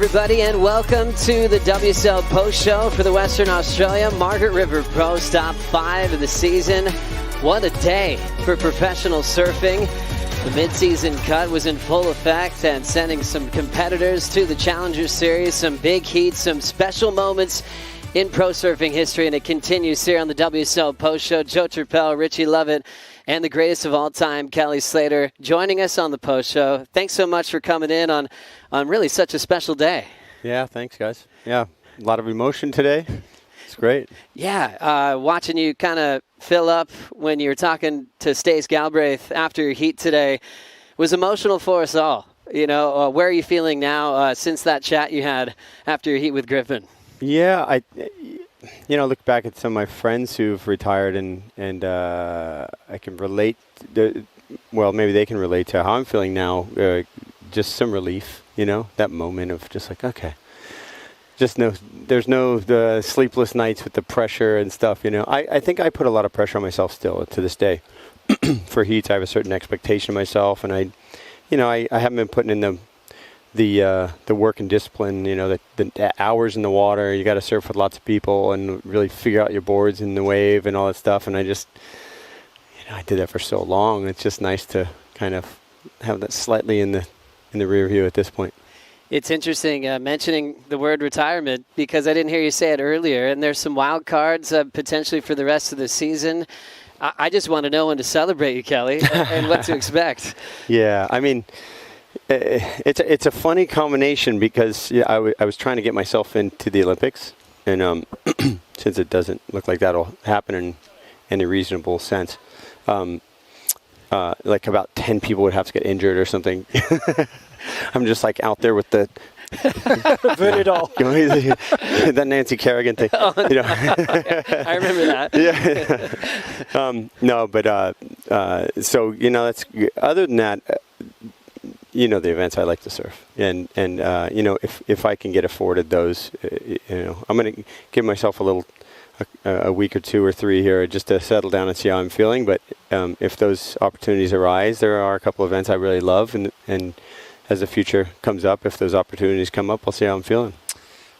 everybody, and welcome to the WSL Post Show for the Western Australia Margaret River Pro Stop 5 of the season. What a day for professional surfing. The mid-season cut was in full effect and sending some competitors to the Challenger Series, some big heats, some special moments in pro surfing history, and it continues here on the WSL Post Show. Joe Turpel, Richie Lovett, and the greatest of all time, Kelly Slater, joining us on the Post Show. Thanks so much for coming in on really such a special day. Yeah, thanks, guys. Yeah, a lot of emotion today. It's great. Yeah, watching you kind of fill up when you were talking to Stace Galbraith after your heat today was emotional for us all. You know, where are you feeling now since that chat you had after your heat with Griffin? Yeah, I look back at some of my friends who've retired, and I can relate. Well, maybe they can relate to how I'm feeling now. Just some relief, that moment of just like, okay, just there's no the sleepless nights with the pressure and stuff. I think I put a lot of pressure on myself still to this day. For heats, I have a certain expectation of myself, and I haven't been putting in the work and discipline, the hours in the water. You got to surf with lots of people and really figure out your boards in the wave and all that stuff. And I just, I did that for so long. It's just nice to kind of have that slightly in the rear view at this point. It's interesting mentioning the word retirement because I didn't hear you say it earlier. And there's some wild cards potentially for the rest of the season. I just want to know when to celebrate you, Kelly, and what to expect. Yeah, I mean, it's a funny combination because I was trying to get myself into the Olympics, and since it doesn't look like that'll happen in any reasonable sense, like about 10 people would have to get injured or something. I'm just like out there with the it all. That Nancy Kerrigan thing. Oh, I remember that. Yeah. No, but so that's other than that. The events I like to surf, and if I can get afforded those, I'm going to give myself a week or 2 or 3 here just to settle down and see how I'm feeling. But if those opportunities arise, there are a couple of events I really love, and as the future comes up, if those opportunities come up, I'll see how I'm feeling.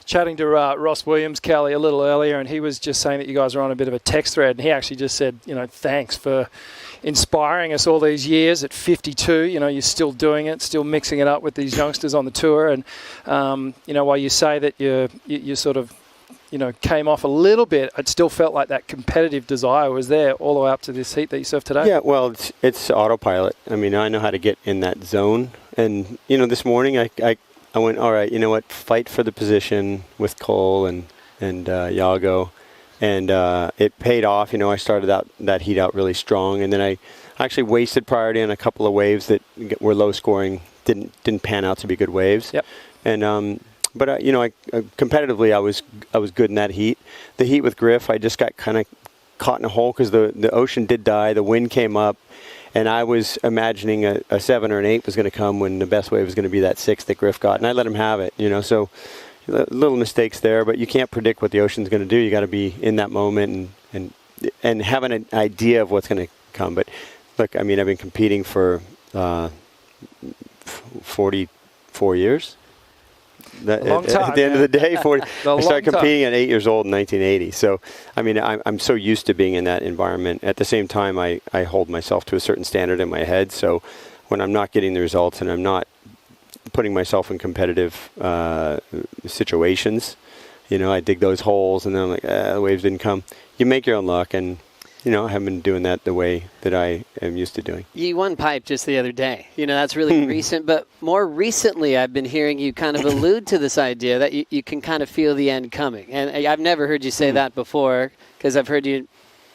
Chatting to Ross Williams, Kelly, a little earlier, and he was just saying that you guys are on a bit of a text thread, and he actually just said, thanks for inspiring us all these years at 52. You're still doing it, still mixing it up with these youngsters on the tour, and while you say that you sort of came off a little bit, it still felt like that competitive desire was there all the way up to this heat that you surfed today. Yeah, well, it's autopilot. I mean, I know how to get in that zone, and this morning I went, all right, fight for the position with Cole and Yago. And it paid off. I started that heat out really strong. And then I actually wasted priority on a couple of waves that were low scoring, didn't pan out to be good waves. Yep. And but competitively, I was good in that heat. The heat with Griff, I just got kind of caught in a hole because the ocean did die. The wind came up. And I was imagining a 7 or an 8 was going to come when the best wave was going to be that 6 that Griff got. And I let him have it, So little mistakes there, but you can't predict what the ocean's going to do. You got to be in that moment and have an idea of what's going to come. But look, I mean, I've been competing for 44 years. Long time, at the end of the day, 40. I started competing time. at 8 years old in 1980. So, I mean, I'm so used to being in that environment. At the same time, I hold myself to a certain standard in my head. So when I'm not getting the results and I'm not putting myself in competitive situations, I dig those holes and then I'm like, the waves didn't come. You make your own luck, and I haven't been doing that the way that I am used to doing. You won pipe just the other day. That's really recent. But more recently, I've been hearing you kind of allude to this idea that you can kind of feel the end coming. And I've never heard you say that before, because I've heard you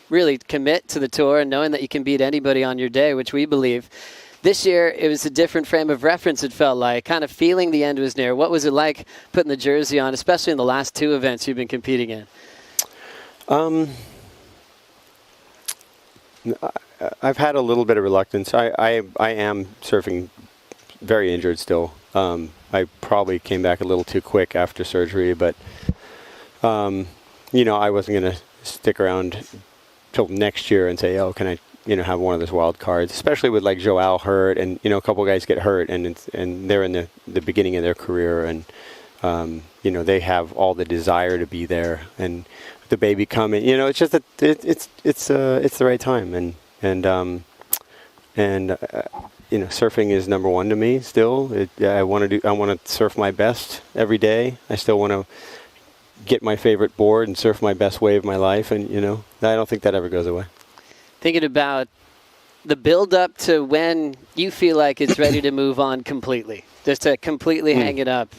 really commit to the tour and knowing that you can beat anybody on your day, which we believe. This year, it was a different frame of reference, it felt like, kind of feeling the end was near. What was it like putting the jersey on, especially in the last 2 events you've been competing in? I've had a little bit of reluctance. I am surfing very injured still. I probably came back a little too quick after surgery, but I wasn't going to stick around till next year and say, oh, can I have one of those wild cards, especially with like Joao hurt and a couple guys get hurt and they're in the beginning of their career, and they have all the desire to be there, and the baby coming. It's just that it's the right time, and surfing is number one to me still. I want to surf my best every day. I still want to get my favorite board and surf my best wave of my life, and I don't think that ever goes away. Thinking about the build up to when you feel like it's ready to move on completely, just to completely hang it up.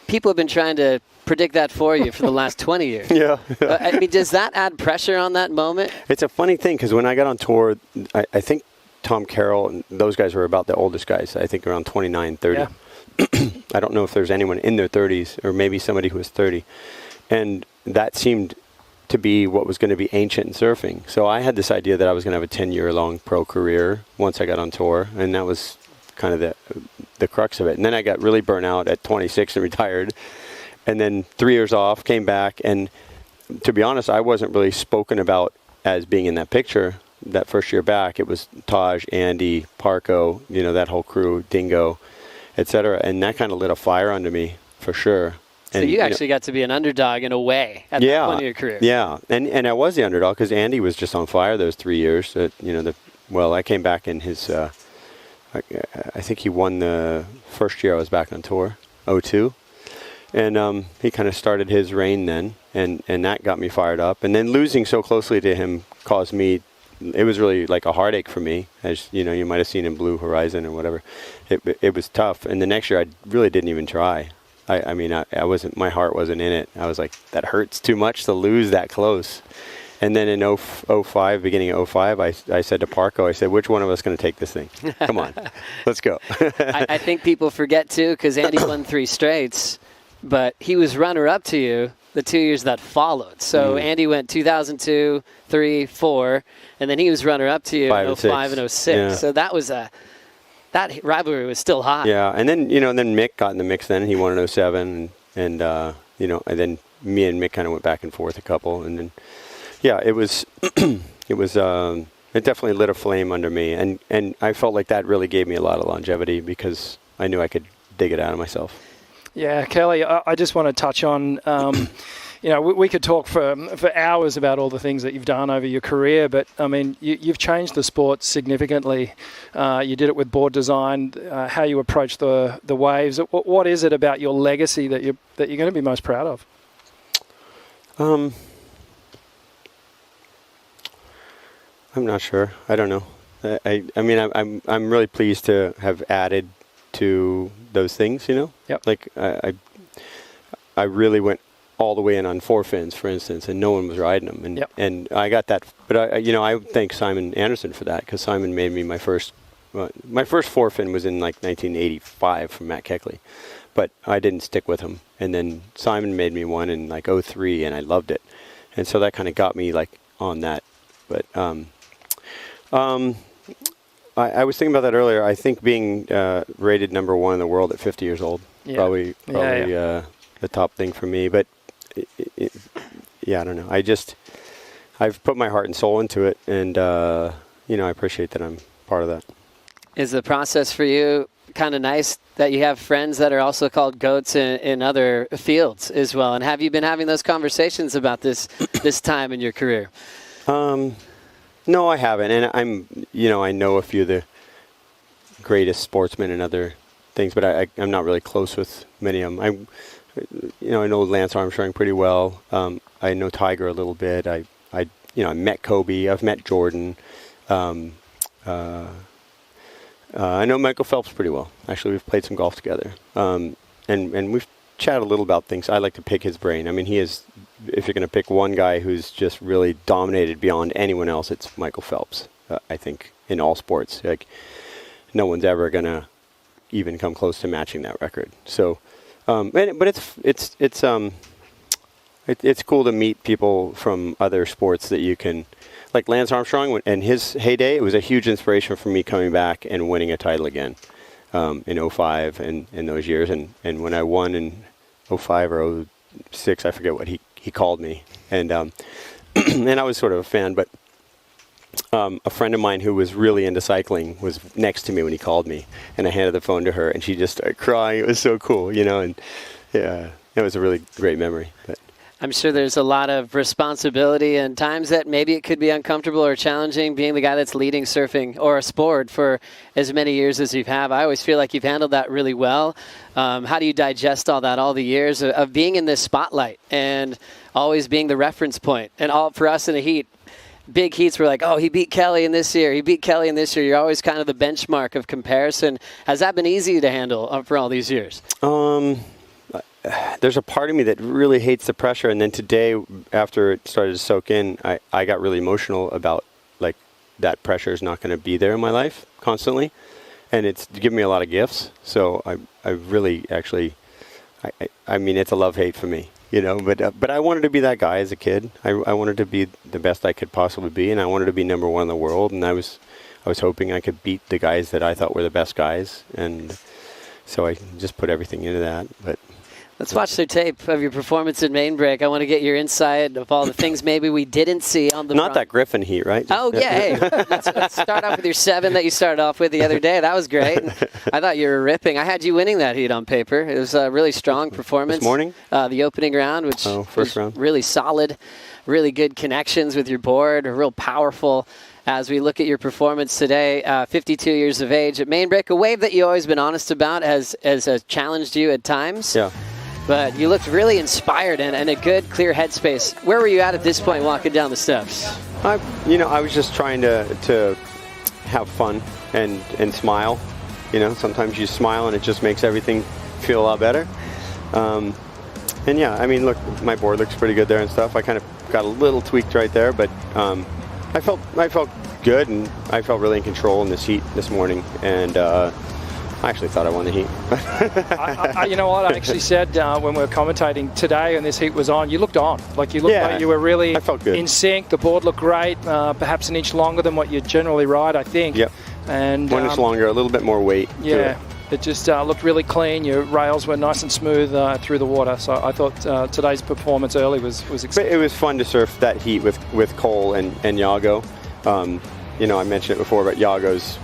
People have been trying to predict that for you for the last 20 years. Yeah. I mean, does that add pressure on that moment? It's a funny thing, because when I got on tour, I think Tom Carroll and those guys were about the oldest guys, I think around 29, 30. Yeah. I don't know if there's anyone in their 30s, or maybe somebody who was 30. And that seemed to be what was going to be ancient in surfing. So I had this idea that I was going to have a 10-year-long pro career once I got on tour, and that was kind of the crux of it. And then I got really burnt out at 26 and retired, and then 3 years off, came back, and to be honest, I wasn't really spoken about as being in that picture. That first year back, it was Taj, Andy, Parco, that whole crew, Dingo, etc. And that kind of lit a fire under me, for sure. So you actually got to be an underdog in a way at that point of your career. Yeah, and I was the underdog because Andy was just on fire those 3 years. I came back in his, I think he won the first year I was back on tour, 2002. And he kind of started his reign then, and that got me fired up. And then losing so closely to him caused me, it was really like a heartache for me, as you might have seen in Blue Horizon or whatever. It was tough. And the next year I really didn't even try. I mean, I wasn't, my heart wasn't in it. I was like, that hurts too much to lose that close. And then in 05, beginning of 05, I said to Parco, I said, which one of us is going to take this thing? Come on, let's go. I think people forget, too, because Andy won 3 straights, but he was runner-up to you the 2 years that followed. So Andy went 2002, 3, 4, and then he was runner-up to you in 05 and 06. Yeah. So that was that rivalry was still hot. Yeah, and then then Mick got in the mix. Then he won in 07, and and then me and Mick kind of went back and forth a couple, and then it was it definitely lit a flame under me, and I felt like that really gave me a lot of longevity because I knew I could dig it out of myself. Yeah, Kelly, I just want to touch on. We could talk for hours about all the things that you've done over your career, but I mean, you've changed the sport significantly. You did it with board design, how you approach the waves. What is it about your legacy that you're going to be most proud of? I'm not sure. I don't know. I mean, I'm really pleased to have added to those things. Yep. Like I really went all the way in on 4 fins, for instance, and no one was riding them. And and I got that. But I thank Simon Anderson for that, because Simon made me my first 4 fin was in like 1985 from Matt Keckley, but I didn't stick with him. And then Simon made me one in like 03, and I loved it. And so that kind of got me like on that. But I was thinking about that earlier. I think being rated number 1 in the world at 50 years old, probably the top thing for me. But I don't know. I've put my heart and soul into it, and I appreciate that I'm part of that. Is the process for you kind of nice that you have friends that are also called GOATs in other fields as well? And have you been having those conversations about this time in your career? No, I haven't. And I know a few of the greatest sportsmen and other things, but I'm not really close with many of them. I know Lance Armstrong pretty well. I know Tiger a little bit. I met Kobe. I've met Jordan. I know Michael Phelps pretty well. Actually, we've played some golf together. And we've chatted a little about things. I like to pick his brain. I mean, he is, if you're going to pick one guy who's just really dominated beyond anyone else, it's Michael Phelps, I think, in all sports. Like, no one's ever going to even come close to matching that record. So, but it's cool to meet people from other sports that you can, like Lance Armstrong, in his heyday, it was a huge inspiration for me coming back and winning a title again in 05 and in those years. And when I won in 05 or 06, I forget what he called me. And and I was sort of a fan, but a friend of mine who was really into cycling was next to me when he called me, and I handed the phone to her, and she just started crying. It was so cool, and Yeah, it was a really great memory. But I'm sure there's a lot of responsibility and times that maybe it could be uncomfortable or challenging being the guy that's leading surfing or a sport for as many years as you've had. I always feel like you've handled that really well. How do you digest all that, all the years of being in this spotlight and always being the reference point? And all for us in the heat, big heats were like, oh, he beat Kelly in this year. He beat Kelly in this year. You're always kind of the benchmark of comparison. Has that been easy to handle for all these years? There's a part of me that really hates the pressure, and then today, after it started to soak in, I got really emotional about like that pressure is not going to be there in my life constantly, and it's given me a lot of gifts. So I really actually, I mean, it's a love-hate for me, you know. But I wanted to be that guy as a kid. I wanted to be the best I could possibly be, and I wanted to be number one in the world. And I was hoping I could beat the guys that I thought were the best guys, and so I just put everything into that. But let's watch some tape of your performance in main break. I want to get your insight of all the things maybe we didn't see on the Not that Griffin heat, right? Oh, yeah. Hey, let's start off with your 7 that you started off with the other day. That was great. I thought you were ripping. I had you winning that heat on paper. It was a really strong performance. This morning? The opening round, which first round. Really solid, really good connections with your board, real powerful. As we look at your performance today, 52 years of age at main break, a wave that you've always been honest about has challenged you at times. Yeah. But you looked really inspired and a good, clear headspace. Where were you at this point walking down the steps? I was just trying to have fun and smile. You know, sometimes you smile and it just makes everything feel a lot better. And yeah, I mean, look, my board looks pretty good there and stuff. I kind of got a little tweaked right there, but I felt good, and I felt really in control in this heat this morning. And I actually thought I won the heat. You know what? I actually said when we were commentating today and this heat was on, you looked on. Like you looked like you were really I felt good. In sync. The board looked great, perhaps an inch longer than what you generally ride, I think. Yep. And 1 inch longer, a little bit more weight. Yeah. It just looked really clean. Your rails were nice and smooth through the water. So I thought today's performance early was exciting. It was fun to surf that heat with Cole and Yago. I mentioned it before, but Yago's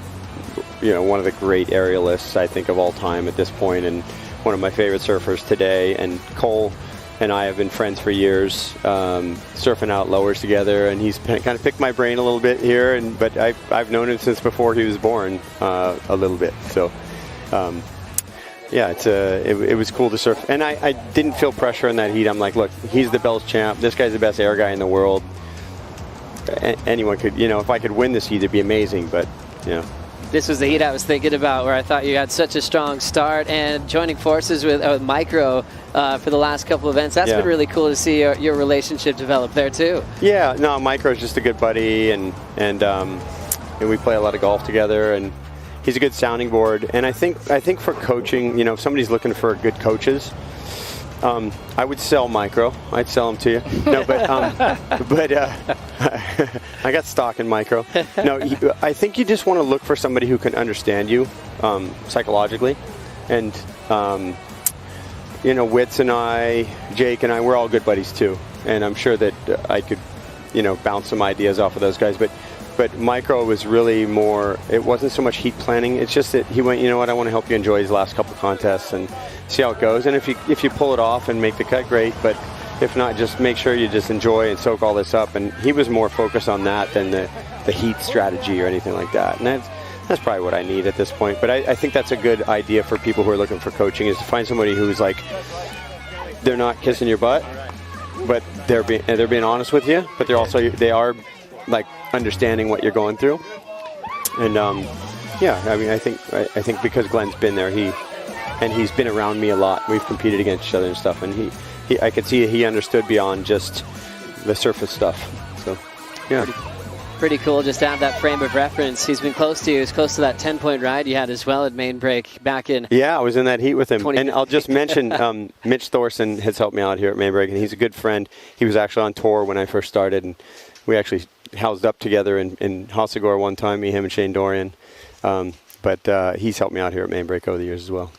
one of the great aerialists, I think, of all time at this point, and one of my favorite surfers today. And Cole and I have been friends for years, surfing out lowers together, and he's kind of picked my brain a little bit here. But I've known him since before he was born, a little bit. So, it was cool to surf, and I didn't feel pressure in that heat. I'm like, look, he's the Bells champ. This guy's the best air guy in the world. Anyone could, if I could win this heat, it'd be amazing. But, This was the heat I was thinking about, where I thought you had such a strong start, and joining forces with Micro for the last couple of events. That's been really cool to see your relationship develop there too. Yeah, no, Micro's just a good buddy, and we play a lot of golf together, and he's a good sounding board. And I think for coaching, if somebody's looking for good coaches, I would sell Micro. I'd sell him to you. No, but I got stock in Micro. No, I think you just want to look for somebody who can understand you psychologically. And, Witz and I, Jake and I, we're all good buddies too. And I'm sure that I could, bounce some ideas off of those guys. But Micro was really more, it wasn't so much heat planning. It's just that he went, I want to help you enjoy his last couple contests and see how it goes. And if you pull it off and make the cut, great. But if not, just make sure you just enjoy and soak all this up. And he was more focused on that than the heat strategy or anything like that. And that's probably what I need at this point. But I think that's a good idea for people who are looking for coaching, is to find somebody who's like, they're not kissing your butt, but they're being honest with you. But they are like understanding what you're going through. And I think because Glenn's been there, he's been around me a lot. We've competed against each other and stuff, and I could see he understood beyond just the surface stuff. So yeah, pretty cool just to have that frame of reference. He's been close to you. He was close to that 10-point ride you had as well at main break back in. Yeah, I was in that heat with him. And I'll just mention Mitch Thorson has helped me out here at main break, and he's a good friend. He was actually on tour when I first started, and we actually housed up together in Hossegor one time, him and Shane Dorian. But he's helped me out here at main break over the years as well.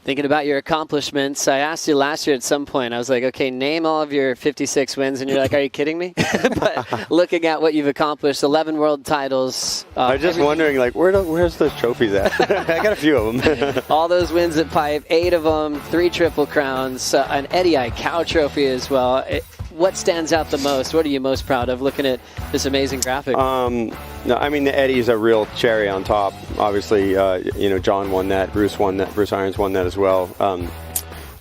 Thinking about your accomplishments, I asked you last year at some point, I was like, okay, name all of your 56 wins, and you're like, are you kidding me? But looking at what you've accomplished, 11 world titles. I was just wondering, like, where's those trophies at? I got a few of them. All those wins at Pipe, 8 of them, 3 Triple Crowns, an Eddie Aikau trophy as well. What stands out the most? What are you most proud of looking at this amazing graphic? No, I mean, the Eddie's a real cherry on top. Obviously, John won that. Bruce won that. Bruce Irons won that as well,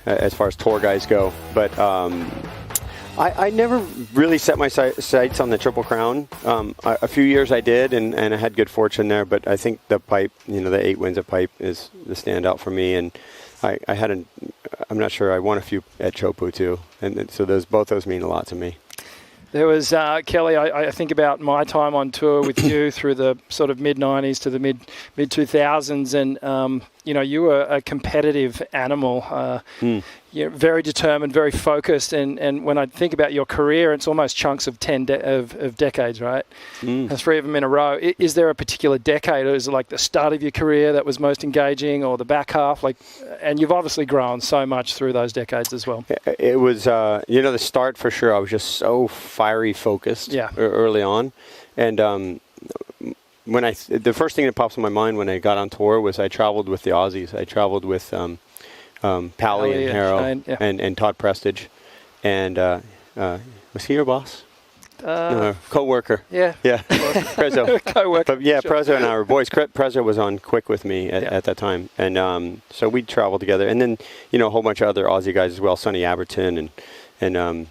as far as tour guys go. But I never really set my sights on the Triple Crown. A few years I did, and I had good fortune there. But I think the Pipe, the 8 wins at Pipe is the standout for me. And I had I'm not sure, I won a few at Chopu too. And so both those mean a lot to me. There was, Kelly, I think about my time on tour with you through the sort of mid-90s to the mid-2000s, and, you were a competitive animal, very determined, very focused, and when I think about your career, it's almost chunks of 10 of decades, right? 3 of them in a row. Is there a particular decade, or is it like the start of your career that was most engaging, or the back half? And you've obviously grown so much through those decades as well. It was, the start for sure. I was just so fiery focused early on. And the first thing that pops in my mind when I got on tour was I traveled with the Aussies. I traveled with Pally and Harrow and Todd Prestige. And was he your boss? Co-worker. Yeah. Prezzo. Co-worker. But yeah, sure. Prezzo and I were boys. Prezzo was on Quick with me at that time. And so we'd travel together. And then, a whole bunch of other Aussie guys as well. Sonny Aberton and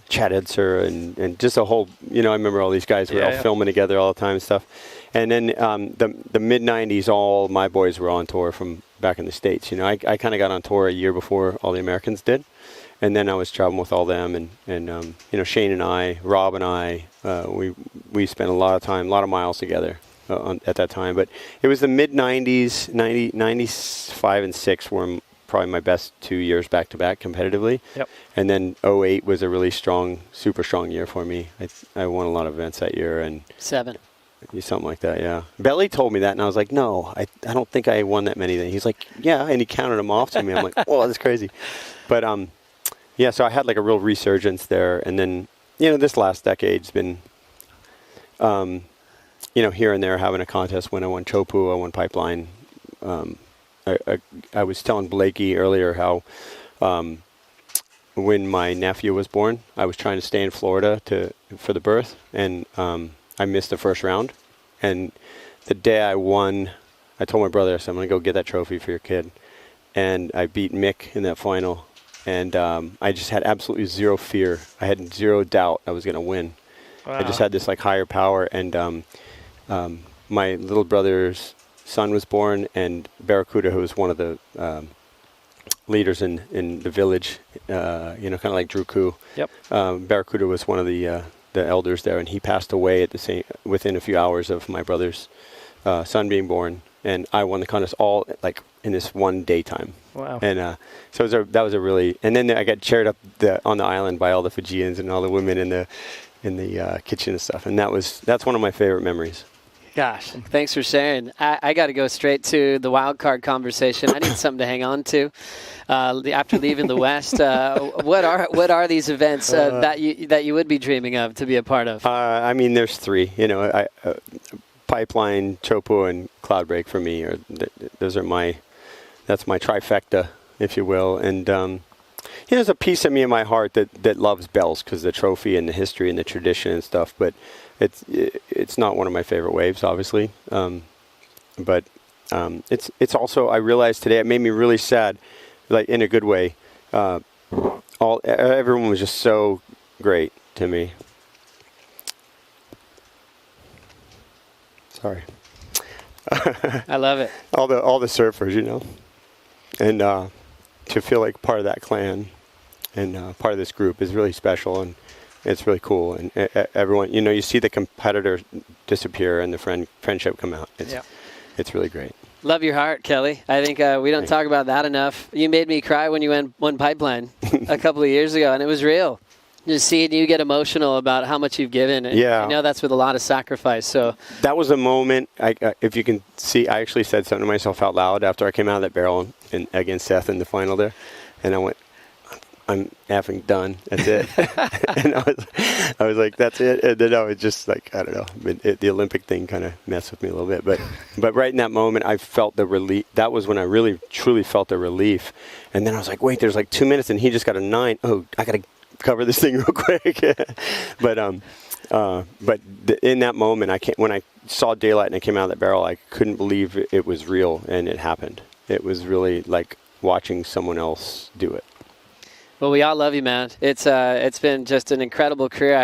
Chad Edser and just a whole, I remember all these guys were all filming together all the time and stuff. And then the mid-90s, all my boys were on tour from back in the States. I kind of got on tour a year before all the Americans did. And then I was traveling with all them, and Shane and I, Rob and I, we spent a lot of time, a lot of miles together at that time. But it was the mid-90s, 95 and 6 were probably my best 2 years back-to-back competitively. Yep. And then 08 was a really super strong year for me. I won a lot of events that year. And 7. Something like that, yeah. Belly told me that, and I was like, no, I don't think I won that many. He's like, yeah, and he counted them off to me. I'm like, whoa, that's crazy. But, so I had like a real resurgence there. And then, this last decade's been, here and there having a contest. When I won Chopu, I won Pipeline. I was telling Blakey earlier how when my nephew was born, I was trying to stay in Florida for the birth, and I missed the first round. And the day I won, I told my brother, I said, I'm going to go get that trophy for your kid. And I beat Mick in that final. And I just had absolutely zero fear. I had zero doubt I was going to win. Wow. I just had this higher power. And my little brother's son was born, and Barracuda, who was one of the leaders in the village, kind of like Drew Koo. Yep. Barracuda was one of the elders there, and he passed away within a few hours of my brother's son being born. And I won the contest all in this one daytime. Wow. And so that was a really, and then I got cheered up on the island by all the Fijians and all the women in the kitchen and stuff. And that's one of my favorite memories. Gosh, thanks for sharing. I got to go straight to the wild card conversation. I need something to hang on to after leaving the West. What are these events that you would be dreaming of to be a part of? There's 3. Pipeline, Chopu, and Cloudbreak for me. That's my trifecta, if you will. And there's a piece of me in my heart that loves bells because the trophy and the history and the tradition and stuff. But it's not one of my favorite waves, obviously. But it's also, I realized today, it made me really sad, in a good way. Everyone was just so great to me. Sorry. I love it. All the surfers, and to feel like part of that clan and part of this group is really special, and it's really cool. And everyone, you see the competitor disappear and the friendship come out. It's really great. Love your heart, Kelly. I think we don't talk about that enough. You made me cry when you won Pipeline a couple of years ago, and it was real. Just seeing you get emotional about how much you've given. And Yeah. I know that's with a lot of sacrifice. So That was a moment, if you can see, I actually said something to myself out loud after I came out of that barrel against Seth in the final there. And I went, I'm effing done. That's it. And I was like, that's it. And then I was just like, I don't know. The Olympic thing kind of messed with me a little bit. But right in that moment, I felt the relief. That was when I really, truly felt the relief. And then I was like, wait, there's like 2 minutes and he just got a 9. Oh, I got to cover this thing real quick. But in that moment, when I saw daylight and I came out of that barrel, I couldn't believe it was real and it happened. It was really like watching someone else do it. Well, we all love you, man. It's been just an incredible career.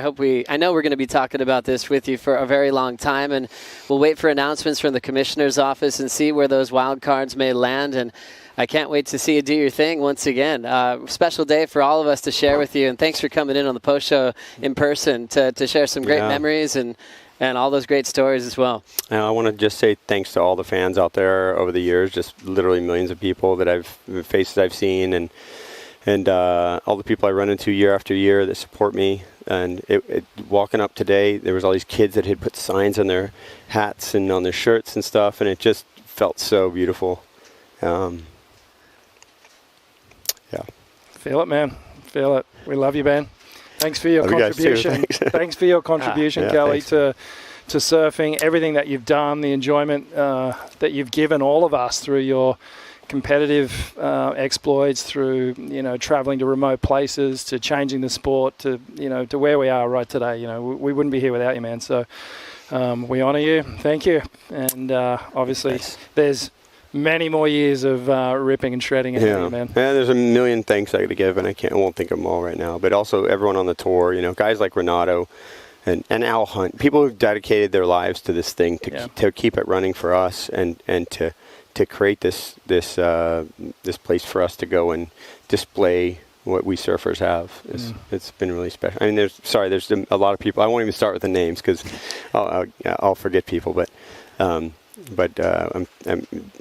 I know we're going to be talking about this with you for a very long time, and we'll wait for announcements from the commissioner's office and see where those wild cards may land. And I can't wait to see you do your thing once again. Special day for all of us to share with you, and thanks for coming in on the post show in person to share some great memories and all those great stories as well. I want to just say thanks to all the fans out there over the years, just literally millions of people faces I've seen, and all the people I run into year after year that support me. And walking up today, there was all these kids that had put signs on their hats and on their shirts and stuff, and it just felt so beautiful. Yeah. Feel it, man. Feel it. We love you, Ben. Thanks for your contribution. Thanks for your contribution, Kelly, to surfing, everything that you've done, the enjoyment that you've given all of us through your competitive exploits, through traveling to remote places, to changing the sport, to to where we are right today. We wouldn't be here without you, man. So we honour you. Thank you. And obviously, there's many more years of ripping and shredding ahead of you, man. Yeah, there's a million thanks I got to give, and I won't think of them all right now. But also everyone on the tour, guys like Renato and Al Hunt, people who've dedicated their lives to this thing to keep it running for us and to create this place for us to go and display what we surfers have. It's been really special. I mean, there's a lot of people. I won't even start with the names because I'll forget people, but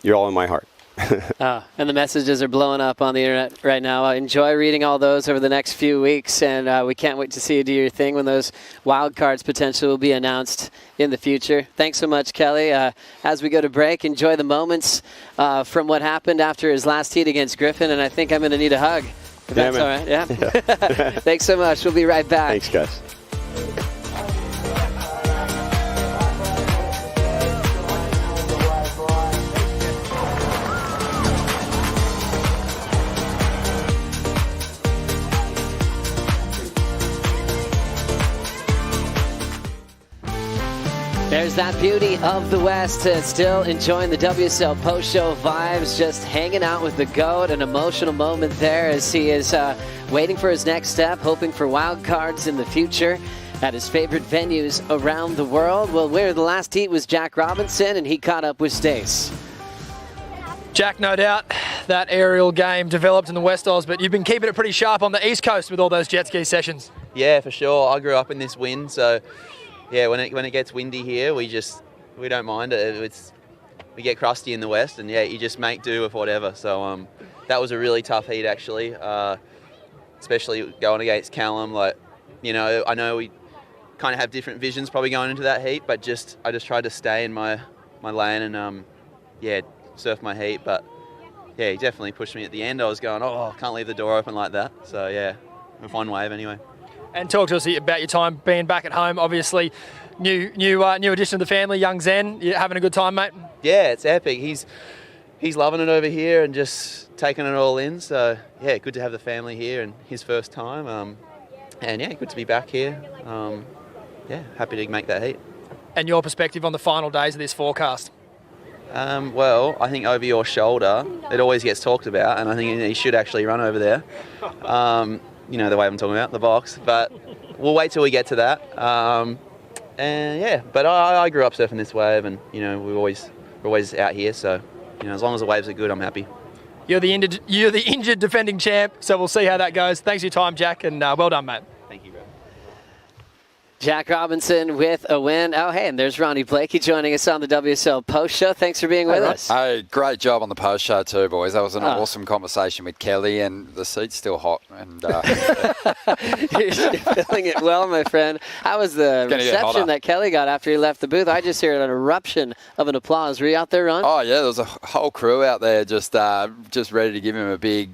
you're all in my heart. And the messages are blowing up on the internet right now. Enjoy reading all those over the next few weeks, and we can't wait to see you do your thing when those wild cards potentially will be announced in the future. Thanks so much, Kelly. As we go to break, enjoy the moments from what happened after his last heat against Griffin, and I think I'm going to need a hug. If that's all right. Yeah. Thanks so much. We'll be right back. Thanks, guys. There's that beauty of the West, still enjoying the WSL post-show vibes, just hanging out with the GOAT. An emotional moment there as he is waiting for his next step, hoping for wild cards in the future at his favorite venues around the world. Well, where the last heat was Jack Robinson, and he caught up with Stace. Jack, no doubt that aerial game developed in the West Oz, but you've been keeping it pretty sharp on the East Coast with all those jet ski sessions. Yeah, for sure. I grew up in this wind, so yeah, when it gets windy here, we don't mind it. We get crusty in the West, and yeah, you just make do with whatever. So that was a really tough heat actually, especially going against Callum. I know we kind of have different visions probably going into that heat, but I just tried to stay in my lane and surf my heat. But yeah, he definitely pushed me at the end. I was going, I can't leave the door open like that. So yeah, a fun wave anyway. And talk to us about your time being back at home. Obviously, new addition to the family, young Zen. You having a good time, mate? Yeah, it's epic. He's loving it over here and just taking it all in. So yeah, good to have the family here and his first time. And yeah, good to be back here. Happy to make that heat. And your perspective on the final days of this forecast? Well, I think over your shoulder, it always gets talked about, and I think he should actually run over there. The way I'm talking about, the box. But we'll wait till we get to that. But I grew up surfing this wave, and we're always out here. So as long as the waves are good, I'm happy. You're the injured defending champ, so we'll see how that goes. Thanks for your time, Jack, and well done, mate. Thank you, bro. Jack Robinson with a win. Oh, hey, and there's Ronnie Blakey joining us on the WSL Post Show. Thanks for being with us. Hey, great job on the post show too, boys. That was an awesome conversation with Kelly, and the seat's still hot. And You're feeling it well, my friend. How was the reception that Kelly got after he left the booth? I just heard an eruption of an applause. Were you out there, Ron? Oh, yeah, there was a whole crew out there just ready to give him a big,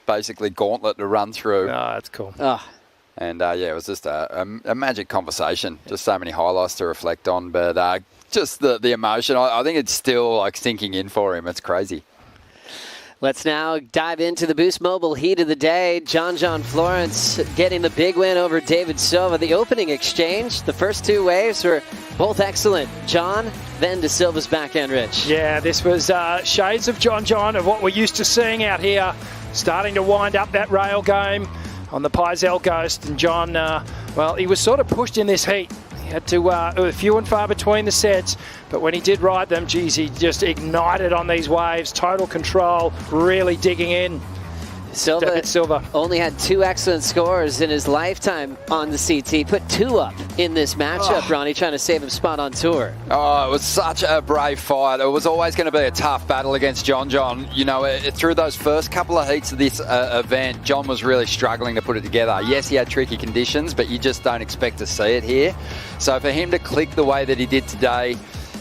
basically, gauntlet to run through. Oh, that's cool. Oh. And, it was just a magic conversation. Just so many highlights to reflect on. But just the emotion, I think it's still, like, sinking in for him. It's crazy. Let's now dive into the Boost Mobile heat of the day. John John Florence getting the big win over David Silva. The opening exchange, the first two waves were both excellent. John, then to Silva's backhand, Rich. Yeah, this was shades of John John of what we're used to seeing out here. Starting to wind up that rail game on the Pizel Ghost. And John, well, he was sort of pushed in this heat. He had to few and far between the sets, but when he did ride them, geez, he just ignited on these waves. Total control, really digging in. Silva only had 2 excellent scores in his lifetime on the CT. Put 2 up in this matchup, Ronnie, trying to save him spot on tour. Oh, it was such a brave fight. It was always going to be a tough battle against John John. You know, through those first couple of heats of this event, John was really struggling to put it together. Yes, he had tricky conditions, but you just don't expect to see it here. So for him to click the way that he did today,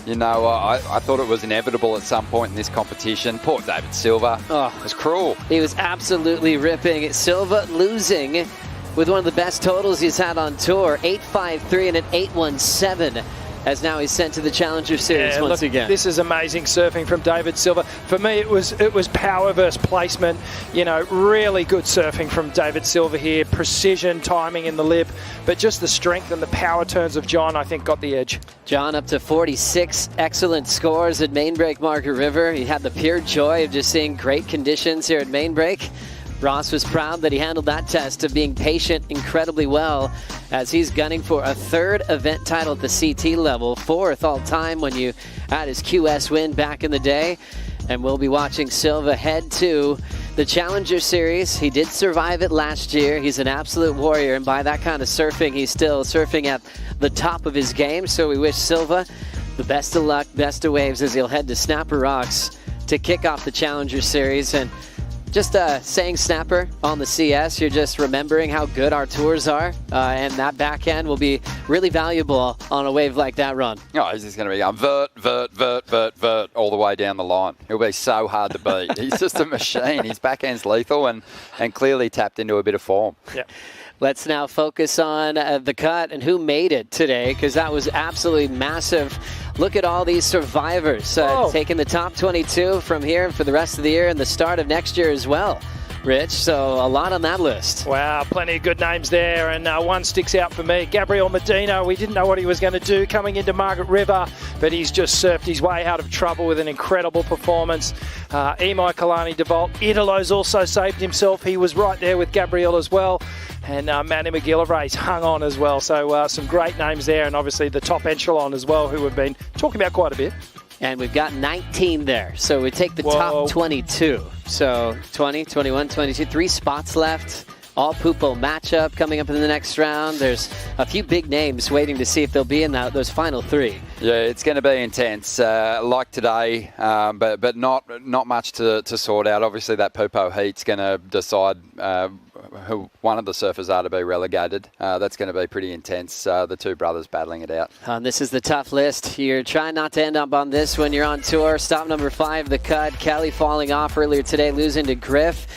you know, I thought it was inevitable at some point in this competition. Poor David Silva. Oh, it was cruel. He was absolutely ripping. Silva losing with one of the best totals he's had on tour, 8.53 and an 8.17. As now he's sent to the Challenger Series once again. This is amazing surfing from David Silva. For me, it was power versus placement. You know, really good surfing from David Silva here. Precision, timing in the lip, but just the strength and the power turns of John, I think, got the edge. John up to 46 excellent scores at Mainbreak Margaret River. He had the pure joy of just seeing great conditions here at Mainbreak. Ross was proud that he handled that test of being patient incredibly well as he's gunning for a 3rd event title at the CT level, 4th all-time when you had his QS win back in the day. And we'll be watching Silva head to the Challenger Series. He did survive it last year. He's an absolute warrior, and by that kind of surfing, he's still surfing at the top of his game. So we wish Silva the best of luck, best of waves as he'll head to Snapper Rocks to kick off the Challenger Series. And just saying Snapper on the CS, you're just remembering how good our tours are, and that backhand will be really valuable on a wave like that run. Oh, he's just going to be going vert all the way down the line. He'll be so hard to beat. He's just a machine. His backhand's lethal and clearly tapped into a bit of form. Yeah. Let's now focus on the cut and who made it today, because that was absolutely massive. Look at all these survivors taking the top 22 from here for the rest of the year and the start of next year as well, Rich. So a lot on that list. Wow, plenty of good names there, and one sticks out for me. Gabriel Medina, we didn't know what he was going to do coming into Margaret River, but he's just surfed his way out of trouble with an incredible performance. Imai Kalani DeVault, Italo's also saved himself. He was right there with Gabriel as well. And Manny McGillivray's hung on as well. So some great names there, and obviously the top echelon as well, who we've been talking about quite a bit. And we've got 19 there. So we take the top 22. So 20, 21, 22, 3 spots left. All Pupo matchup coming up in the next round. There's a few big names waiting to see if they'll be in those final 3. Yeah, it's going to be intense, like today, but not much to sort out. Obviously, that Pupo heat's going to decide who one of the surfers are to be relegated. That's going to be pretty intense. The 2 brothers battling it out. This is the tough list. You're trying not to end up on this when you're on tour. Stop number 5, the cut. Kelly falling off earlier today, losing to Griff.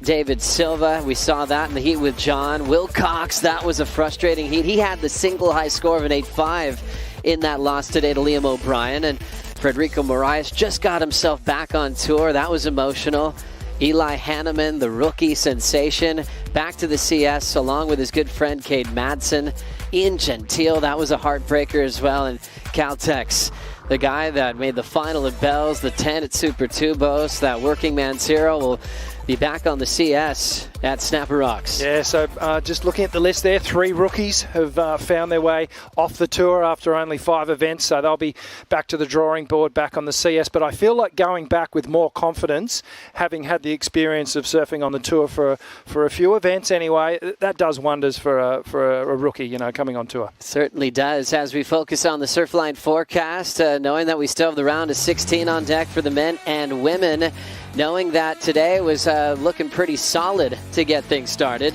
David Silva, we saw that in the heat with John. Will Cox, that was a frustrating heat. He had the single high score of an 8.5 in that loss today to Liam O'Brien. And Federico Moraes just got himself back on tour. That was emotional. Eli Hanneman, the rookie sensation, back to the CS along with his good friend Cade Madsen. Ian Gentile, that was a heartbreaker as well. And Caltex, the guy that made the final at Bells, the 10 at Super Tubos, that working man's hero, will be back on the CS at Snapper Rocks. Yeah, so just looking at the list there, 3 rookies have found their way off the tour after only 5 events, so they'll be back to the drawing board, back on the CS. But I feel like going back with more confidence, having had the experience of surfing on the tour for a few events anyway, that does wonders for a rookie, coming on tour. Certainly does. As we focus on the Surfline Forecast, knowing that we still have the round of 16 on deck for the men and women, knowing that today was looking pretty solid to get things started.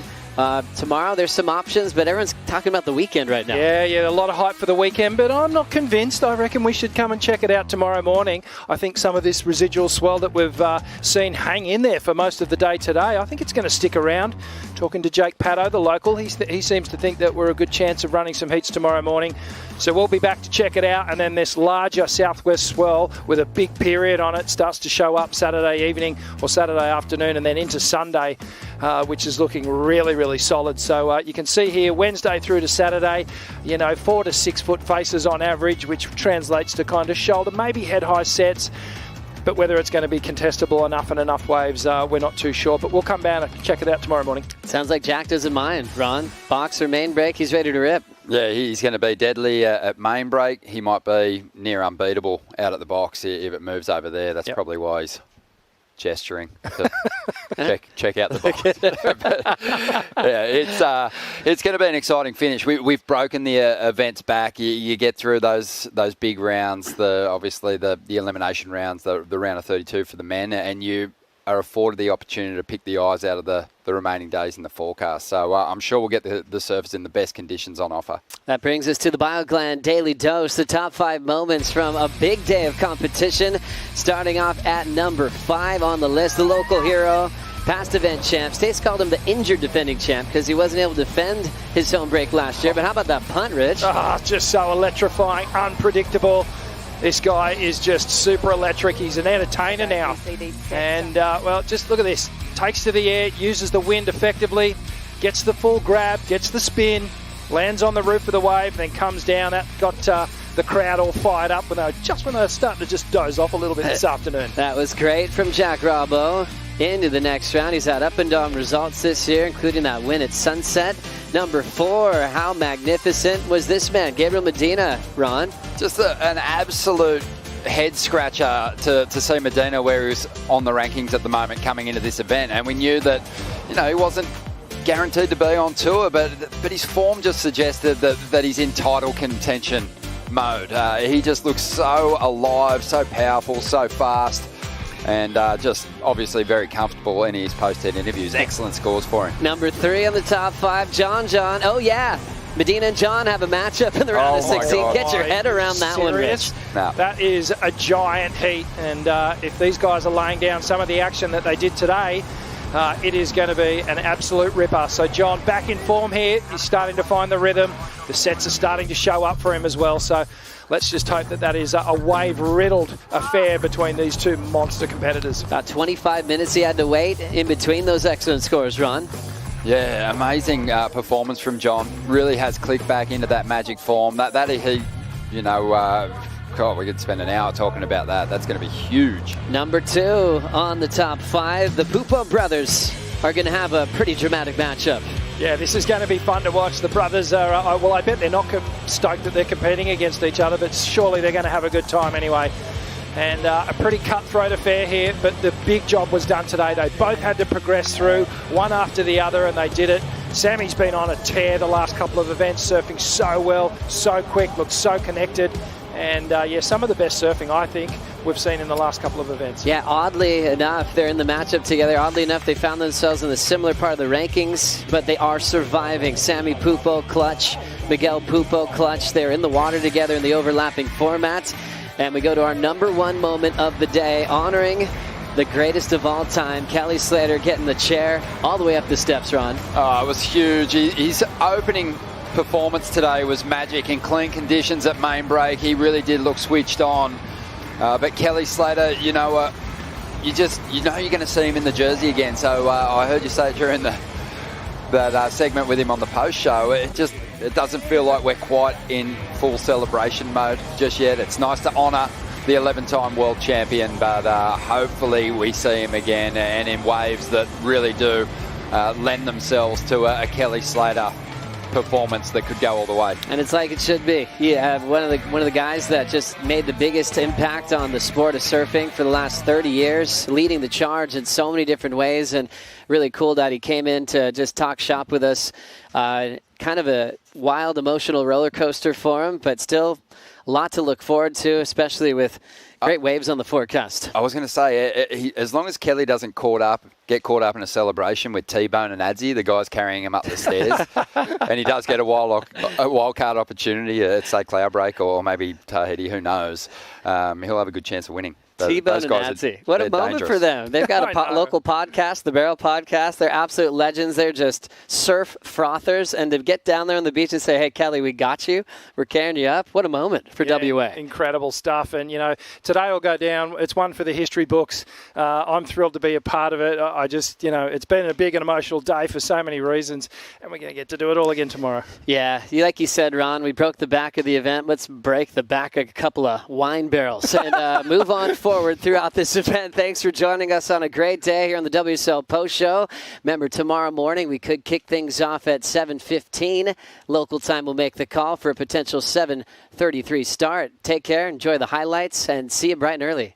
Tomorrow there's some options, but everyone's talking about the weekend right now. Yeah, a lot of hype for the weekend, but I'm not convinced. I reckon we should come and check it out tomorrow morning. I think some of this residual swell that we've seen hang in there for most of the day today, I think it's going to stick around. Talking to Jake Paddo, the local, he seems to think that we're a good chance of running some heats tomorrow morning. So we'll be back to check it out, and then this larger southwest swell with a big period on it starts to show up Saturday evening or Saturday afternoon, and then into Sunday, which is looking really, really solid. So you can see here Wednesday through to Saturday, 4 to 6 foot faces on average, which translates to kind of shoulder, maybe head high sets. But whether it's going to be contestable enough and enough waves, we're not too sure. But we'll come down and check it out tomorrow morning. Sounds like Jack doesn't mind. Ron, box or main break, he's ready to rip. Yeah, he's going to be deadly at main break. He might be near unbeatable out at the box if it moves over there. That's probably why he's gesturing to check out the box. But, it's going to be an exciting finish. We've broken the events back. You get through those big rounds, obviously the elimination rounds, the round of 32 for the men, and you are afforded the opportunity to pick the eyes out of the remaining days in the forecast. So I'm sure we'll get the surfers in the best conditions on offer. That brings us to the BioGland Daily Dose, the top 5 moments from a big day of competition. Starting off at number 5 on the list, the local hero, past event champ. States called him the injured defending champ because he wasn't able to defend his home break last year. But how about that punt, Rich? Just so electrifying, unpredictable. This guy is just super electric. He's an entertainer now. And, just look at this. Takes to the air, uses the wind effectively, gets the full grab, gets the spin, lands on the roof of the wave, then comes down. That got the crowd all fired up when they were starting to just doze off a little bit this afternoon. That was great from Jack Robbo. Into the next round, he's had up and down results this year, including that win at Sunset. Number 4, how magnificent was this man, Gabriel Medina, Ron? Just an absolute head scratcher to see Medina where he was on the rankings at the moment coming into this event. And we knew that, he wasn't guaranteed to be on tour, but his form just suggested that he's in title contention mode. He just looks so alive, so powerful, so fast. And just obviously very comfortable in his post-head interviews. Excellent scores for him. Number 3 on the top 5, John John. Oh, yeah. Medina and John have a matchup in the round of 16. God. Get your head around that one, Rich. No. That is a giant heat. And if these guys are laying down some of the action that they did today, it is going to be an absolute ripper. So John back in form here. He's starting to find the rhythm. The sets are starting to show up for him as well. So let's just hope that is a wave-riddled affair between these two monster competitors. About 25 minutes he had to wait in between those excellent scores, Ron. Yeah, amazing performance from John. Really has clicked back into that magic form. That he, God, we could spend an hour talking about that. That's going to be huge. Number 2 on the top 5, the Pupo brothers are going to have a pretty dramatic matchup. Yeah, this is going to be fun to watch. The brothers are, I bet they're not stoked that they're competing against each other, but surely they're going to have a good time anyway. And a pretty cutthroat affair here, but the big job was done today. They both had to progress through, one after the other, and they did it. Sammy's been on a tear the last couple of events, surfing so well, so quick, looks so connected. And, some of the best surfing, I think, we've seen in the last couple of events. Yeah, oddly enough, they're in the matchup together. Oddly enough, they found themselves in a similar part of the rankings, but they are surviving. Sammy Pupo clutch, Miguel Pupo clutch. They're in the water together in the overlapping format. And we go to our number 1 moment of the day, honoring the greatest of all time, Kelly Slater getting the chair all the way up the steps, Ron. Oh, it was huge. His opening performance today was magic in clean conditions at main break. He really did look switched on. But Kelly Slater, you're going to see him in the jersey again. So I heard you say it during that segment with him on the post show. It doesn't feel like we're quite in full celebration mode just yet. It's nice to honour the 11-time world champion, but hopefully we see him again and in waves that really do lend themselves to a Kelly Slater performance that could go all the way. And it's like it should be. You have one of the guys that just made the biggest impact on the sport of surfing for the last 30 years, leading the charge in so many different ways, and really cool that he came in to just talk shop with us. Kind of a wild, emotional roller coaster for him, but still a lot to look forward to, especially with great waves on the forecast. I was going to say, as long as Kelly doesn't get caught up in a celebration with T-Bone and Adzi, the guys carrying him up the stairs, and he does get a wild card opportunity at, say, Cloudbreak or maybe Tahiti, who knows, he'll have a good chance of winning. T-Bone and Adzi. What a moment dangerous for them. They've got a local podcast, the Barrel Podcast. They're absolute legends. They're just surf frothers. And to get down there on the beach and say, hey, Kelly, we got you. We're carrying you up. What a moment for WA. Incredible stuff. And, today will go down. It's one for the history books. I'm thrilled to be a part of it. I just, it's been a big and emotional day for so many reasons. And we're going to get to do it all again tomorrow. Yeah. Like you said, Ron, we broke the back of the event. Let's break the back of a couple of wine barrels and move on forward throughout this event. Thanks for joining us on a great day here on the WSL Post Show. Remember, tomorrow morning we could kick things off at 7:15. Local time will make the call for a potential 7:33 start. Take care, enjoy the highlights, and see you bright and early.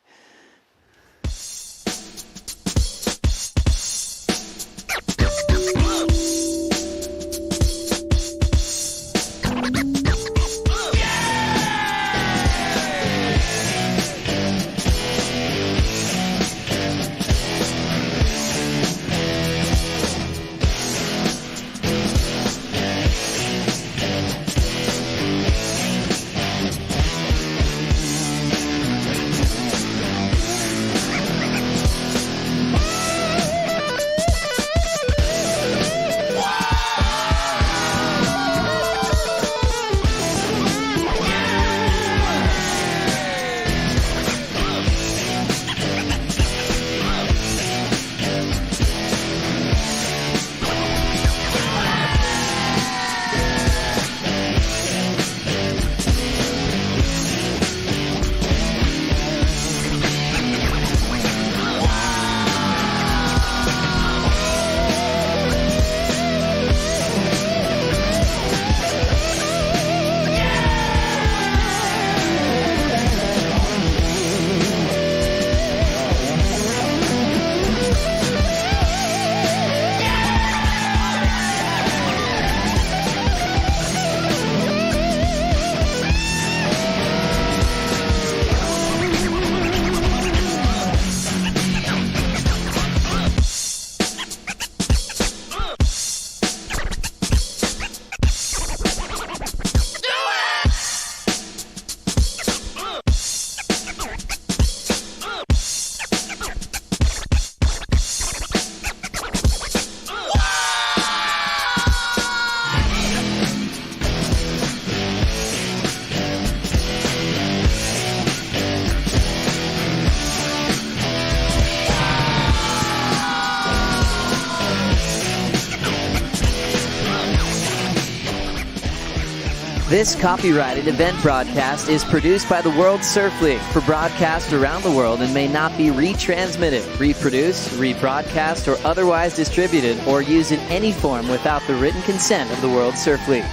This copyrighted event broadcast is produced by the World Surf League for broadcast around the world and may not be retransmitted, reproduced, rebroadcast, or otherwise distributed or used in any form without the written consent of the World Surf League.